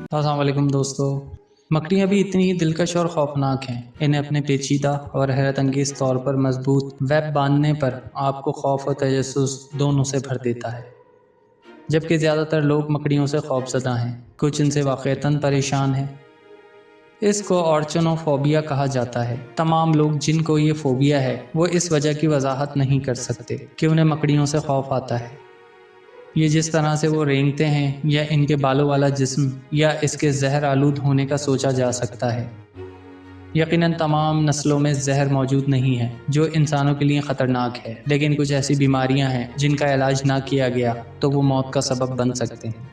अस्सलाम वालेकुम दोस्तों। मकड़ियाँ भी इतनी ही दिलकश और ख़ौफनाक हैं। इन्हें अपने पेचीदा और हैरत अंगेज़ तौर पर मजबूत वेब बांधने पर आपको खौफ और तजस्सुस दोनों से भर देता है। जबकि ज़्यादातर लोग मकड़ियों से खौफज़दा हैं, कुछ इनसे वाक़ईतन परेशान हैं। इसको ऑर्चनोफोबिया कहा जाता है। तमाम लोग जिनको ये फ़ोबिया है वो इस वजह की वजाहत नहीं कर सकते कि उन्हें मकड़ियों से खौफ आता है। ये जिस तरह से वो रेंगते हैं या इनके बालों वाला जिस्म या इसके जहर आलूद होने का सोचा जा सकता है। यकीनन तमाम नस्लों में जहर मौजूद नहीं है जो इंसानों के लिए ख़तरनाक है, लेकिन कुछ ऐसी बीमारियां हैं जिनका इलाज ना किया गया तो वो मौत का सबब बन सकते हैं।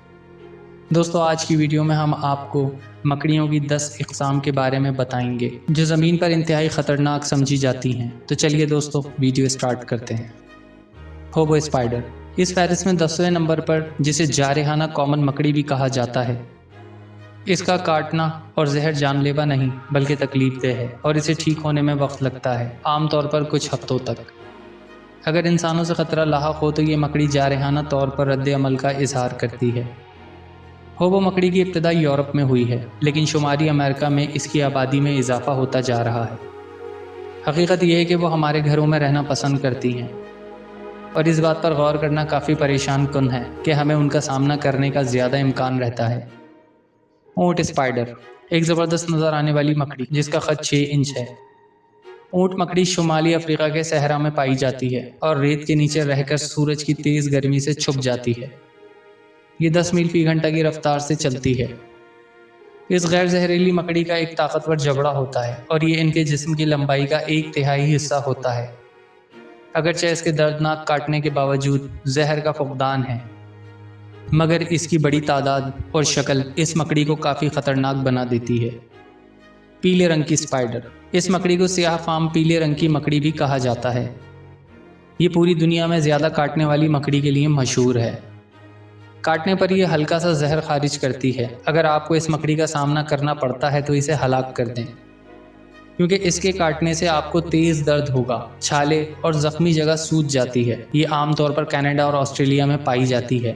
दोस्तों, आज की वीडियो में हम आपको मकड़ियों की 10 इक़साम के बारे में बताएंगे जो ज़मीन पर इंतहाई ख़तरनाक समझी जाती हैं। तो चलिए दोस्तों, वीडियो स्टार्ट करते हैं। होबो स्पाइडर इस फहरिस्त में 10वें नंबर पर, जिसे जारहाना कॉमन मकड़ी भी कहा जाता है। इसका काटना और जहर जानलेवा नहीं बल्कि तकलीफदेह है और इसे ठीक होने में वक्त लगता है, आमतौर पर कुछ हफ्तों तक। अगर इंसानों से ख़तरा लाहक हो तो ये मकड़ी जारहाना तौर पर रद्द अमल का इजहार करती है। होबो मकड़ी की इब्तिदा यूरोप में हुई है, लेकिन शुमारी अमेरिका में इसकी आबादी में इजाफा होता जा रहा है। हकीकत यह है कि वो हमारे घरों में रहना पसंद करती हैं और इस बात पर गौर करना काफ़ी परेशान कुन है कि हमें उनका सामना करने का ज़्यादा इम्कान रहता है। ऊँट स्पाइडर एक ज़बरदस्त नज़र आने वाली मकड़ी जिसका क़द 6 इंच है। ऊँट मकड़ी शुमाली अफ्रीका के सहरा में पाई जाती है और रेत के नीचे रहकर सूरज की तेज़ गर्मी से छुप जाती है। ये 10 मील फी घंटा की रफ्तार से चलती है। इस गैर जहरीली मकड़ी का एक ताकतवर जबड़ा होता है और ये इनके जिस्म की लंबाई का 1/3 हिस्सा होता है। अगरचे इसके दर्दनाक काटने के बावजूद जहर का फुकदान है, मगर इसकी बड़ी तादाद और शक्ल इस मकड़ी को काफ़ी ख़तरनाक बना देती है। पीले रंग की स्पाइडर इस मकड़ी को सियाह फाम पीले रंग की मकड़ी भी कहा जाता है। ये पूरी दुनिया में ज़्यादा काटने वाली मकड़ी के लिए मशहूर है। काटने पर यह हल्का सा जहर खारिज करती है। अगर आपको इस मकड़ी का सामना करना पड़ता है तो इसे हलाक कर दें, क्योंकि इसके काटने से आपको तेज़ दर्द होगा, छाले और ज़ख्मी जगह सूज जाती है। ये आमतौर पर कनाडा और ऑस्ट्रेलिया में पाई जाती है।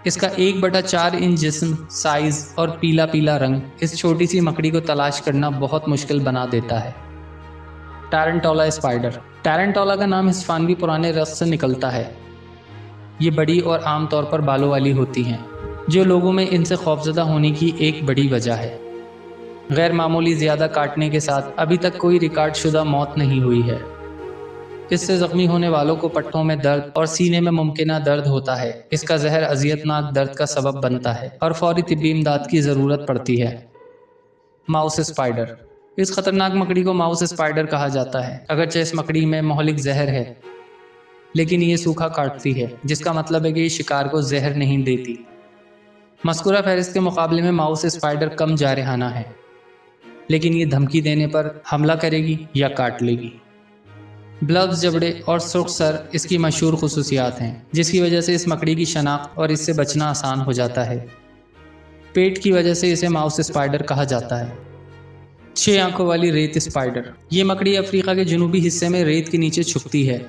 इसका 1/4 इंच जिस्म, साइज़ और पीला पीला रंग इस छोटी सी मकड़ी को तलाश करना बहुत मुश्किल बना देता है। टारंटोला स्पाइडर टारंटोला का नाम हिस्पानवी पुराने रक़्स से निकलता है। ये बड़ी और आमतौर पर बालों वाली होती हैं, जो लोगों में इनसे खौफज़दा होने की एक बड़ी वजह है। गैर मामूली ज़्यादा काटने के साथ अभी तक कोई रिकॉर्ड शुदा मौत नहीं हुई है। इससे ज़ख्मी होने वालों को पट्टों में दर्द और सीने में मुमकिना दर्द होता है। इसका जहर अज़ियतनाक दर्द का सबब बनता है और फौरी तिब्बी इमदाद की ज़रूरत पड़ती है। माउस स्पाइडर इस ख़तरनाक मकड़ी को माउस स्पाइडर कहा जाता है। अगरचे इस मकड़ी में मोहलिक जहर है, लेकिन ये सूखा काटती है, जिसका मतलब है कि ये शिकार को जहर नहीं देती। मज़कूरा फहरिस्त के मुकाबले में माउस स्पाइडर कम जारहाना है, लेकिन ये धमकी देने पर हमला करेगी या काट लेगी। ब्लब्स, जबड़े और सुर्ख सर इसकी मशहूर खुसूसियात हैं, जिसकी वजह से इस मकड़ी की शनाख्त और इससे बचना आसान हो जाता है। पेट की वजह से इसे माउस स्पाइडर कहा जाता है। 6 आंखों वाली रेत स्पाइडर ये मकड़ी अफ्रीका के जनूबी हिस्से में रेत के नीचे छुपती है।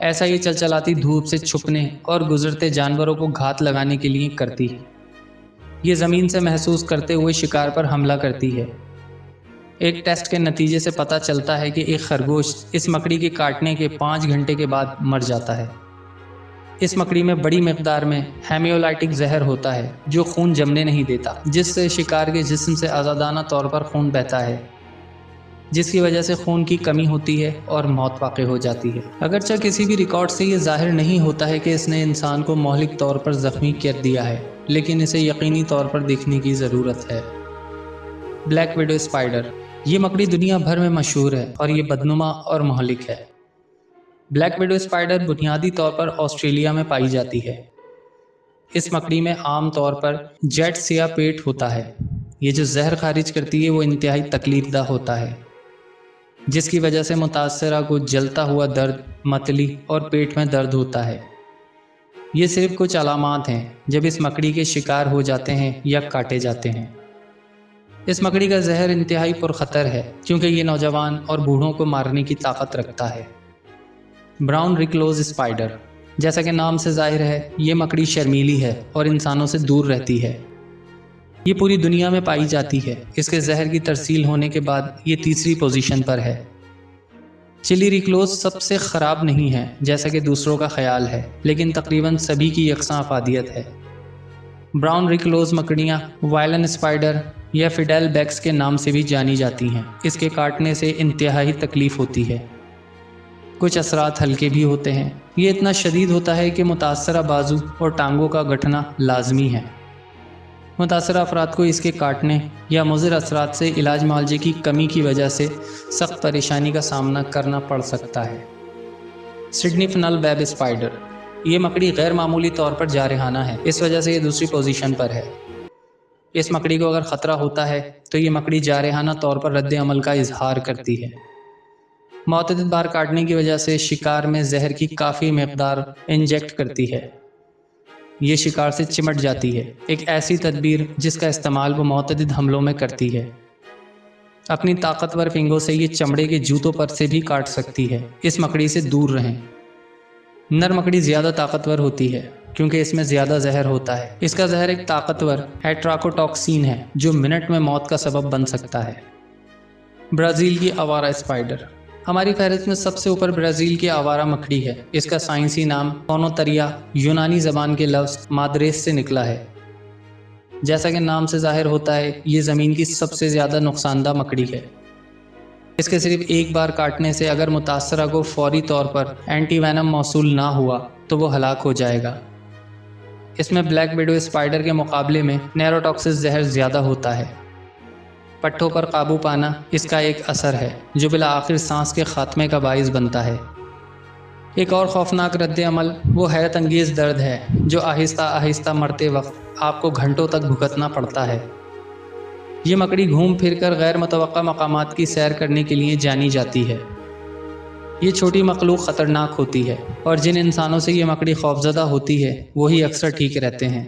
ऐसा ये चलचलाती धूप से छुपने और गुजरते जानवरों को घात लगाने के लिए करती है। ये ज़मीन से महसूस करते हुए शिकार पर हमला करती है। एक टेस्ट के नतीजे से पता चलता है कि एक खरगोश इस मकड़ी के काटने के 5 घंटे के बाद मर जाता है। इस मकड़ी में बड़ी मिकदार में हेमियोलाइटिक जहर होता है, जो खून जमने नहीं देता, जिससे शिकार के जिस्म से आज़ादाना तौर पर खून बहता है, जिसकी वजह से खून की कमी होती है और मौत वाक़ई हो जाती है। अगरचे किसी भी रिकॉर्ड से ये ज़ाहिर नहीं होता है कि इसने इंसान को मौलिक तौर पर ज़ख्मी कर दिया है, लेकिन इसे यकीनी तौर पर देखने की ज़रूरत है। ब्लैक विडो स्पाइडर ये मकड़ी दुनिया भर में मशहूर है और ये बदनुमा और मोहलिक है। ब्लैक विडो स्पाइडर बुनियादी तौर पर ऑस्ट्रेलिया में पाई जाती है। इस मकड़ी में आम तौर पर जेट सिया पेट होता है। ये जो जहर खारिज करती है वो इंतहाई तकलीफदा होता है, जिसकी वजह से मुतासरा को जलता हुआ दर्द, मतली और पेट में दर्द होता है। ये सिर्फ कुछ अलामात हैं जब इस मकड़ी के शिकार हो जाते हैं या काटे जाते हैं। इस मकड़ी का जहर इंतहाई पुरखतर है, क्योंकि ये नौजवान और बूढ़ों को मारने की ताकत रखता है। ब्राउन रिक्लोज स्पाइडर जैसा कि नाम से जाहिर है, ये मकड़ी शर्मीली है और इंसानों से दूर रहती है। یہ پوری دنیا میں پائی جاتی ہے۔ اس کے زہر کی ترسیل ہونے کے بعد یہ تیسری پوزیشن پر ہے۔ چلی ریکلوز سب سے خراب نہیں ہے جیسا کہ دوسروں کا خیال ہے، لیکن تقریباً سبھی کی یکساں افادیت ہے۔ براؤن ریکلوز مکڑیاں وائلن اسپائڈر یا فیڈیل بیکس کے نام سے بھی جانی جاتی ہیں۔ اس کے کاٹنے سے انتہائی تکلیف ہوتی ہے۔ کچھ اثرات ہلکے بھی ہوتے ہیں۔ یہ اتنا شدید ہوتا ہے کہ متاثرہ بازو اور ٹانگوں کا گٹھنا لازمی ہے۔ متاثرہ افراد کو اس کے کاٹنے یا مضر اثرات سے علاج معالجے کی کمی کی وجہ سے سخت پریشانی کا سامنا کرنا پڑ سکتا ہے۔ سڈنی فنل ویب اسپائڈر، یہ مکڑی غیر معمولی طور پر جارحانہ ہے، اس وجہ سے یہ دوسری پوزیشن پر ہے۔ اس مکڑی کو اگر خطرہ ہوتا ہے تو یہ مکڑی جارحانہ طور پر رد عمل کا اظہار کرتی ہے۔ متعدد بار کاٹنے کی وجہ سے شکار میں زہر کی کافی مقدار انجیکٹ کرتی ہے۔ یہ شکار سے چمٹ جاتی ہے، ایک ایسی تدبیر جس کا استعمال وہ متعدد حملوں میں کرتی ہے۔ اپنی طاقتور فنگوں سے یہ چمڑے کے جوتوں پر سے بھی کاٹ سکتی ہے۔ اس مکڑی سے دور رہیں۔ نر مکڑی زیادہ طاقتور ہوتی ہے کیونکہ اس میں زیادہ زہر ہوتا ہے۔ اس کا زہر ایک طاقتور ہیٹراکوٹاکسین ہے جو منٹ میں موت کا سبب بن سکتا ہے۔ برازیل کی آوارہ اسپائڈر، ہماری فہرست میں سب سے اوپر برازیل کی آوارہ مکڑی ہے۔ اس کا سائنسی نام کونوتریا یونانی زبان کے لفظ مادریس سے نکلا ہے۔ جیسا کہ نام سے ظاہر ہوتا ہے، یہ زمین کی سب سے زیادہ نقصان دہ مکڑی ہے۔ اس کے صرف ایک بار کاٹنے سے اگر متاثرہ کو فوری طور پر اینٹی وینم موصول نہ ہوا تو وہ ہلاک ہو جائے گا۔ اس میں بلیک ویڈو اسپائڈر کے مقابلے میں نیروٹاکسس زہر زیادہ ہوتا ہے۔ پٹھوں پر قابو پانا اس کا ایک اثر ہے جو بالآخر سانس کے خاتمے کا باعث بنتا ہے۔ ایک اور خوفناک رد عمل وہ حیرت انگیز درد ہے جو آہستہ آہستہ مرتے وقت آپ کو گھنٹوں تک بھگتنا پڑتا ہے۔ یہ مکڑی گھوم پھر کر غیر متوقع مقامات کی سیر کرنے کے لیے جانی جاتی ہے۔ یہ چھوٹی مخلوق خطرناک ہوتی ہے اور جن انسانوں سے یہ مکڑی خوفزدہ ہوتی ہے وہی اکثر ٹھیک رہتے ہیں۔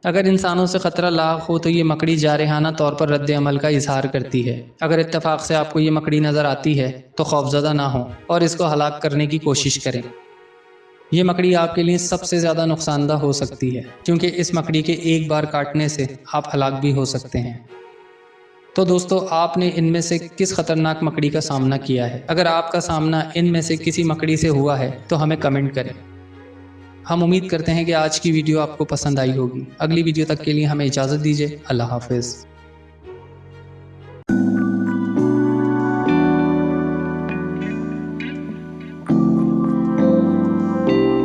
اگر انسانوں سے خطرہ لاحق ہو تو یہ مکڑی جارحانہ طور پر رد عمل کا اظہار کرتی ہے۔ اگر اتفاق سے آپ کو یہ مکڑی نظر آتی ہے تو خوفزدہ نہ ہوں اور اس کو ہلاک کرنے کی کوشش کریں۔ یہ مکڑی آپ کے لیے سب سے زیادہ نقصان دہ ہو سکتی ہے کیونکہ اس مکڑی کے ایک بار کاٹنے سے آپ ہلاک بھی ہو سکتے ہیں۔ تو دوستو، آپ نے ان میں سے کس خطرناک مکڑی کا سامنا کیا ہے؟ اگر آپ کا سامنا ان میں سے کسی مکڑی سے ہوا ہے تو ہمیں کمنٹ کریں۔ ہم امید کرتے ہیں کہ آج کی ویڈیو آپ کو پسند آئی ہوگی۔ اگلی ویڈیو تک کے لیے ہمیں اجازت دیجیے۔ اللہ حافظ۔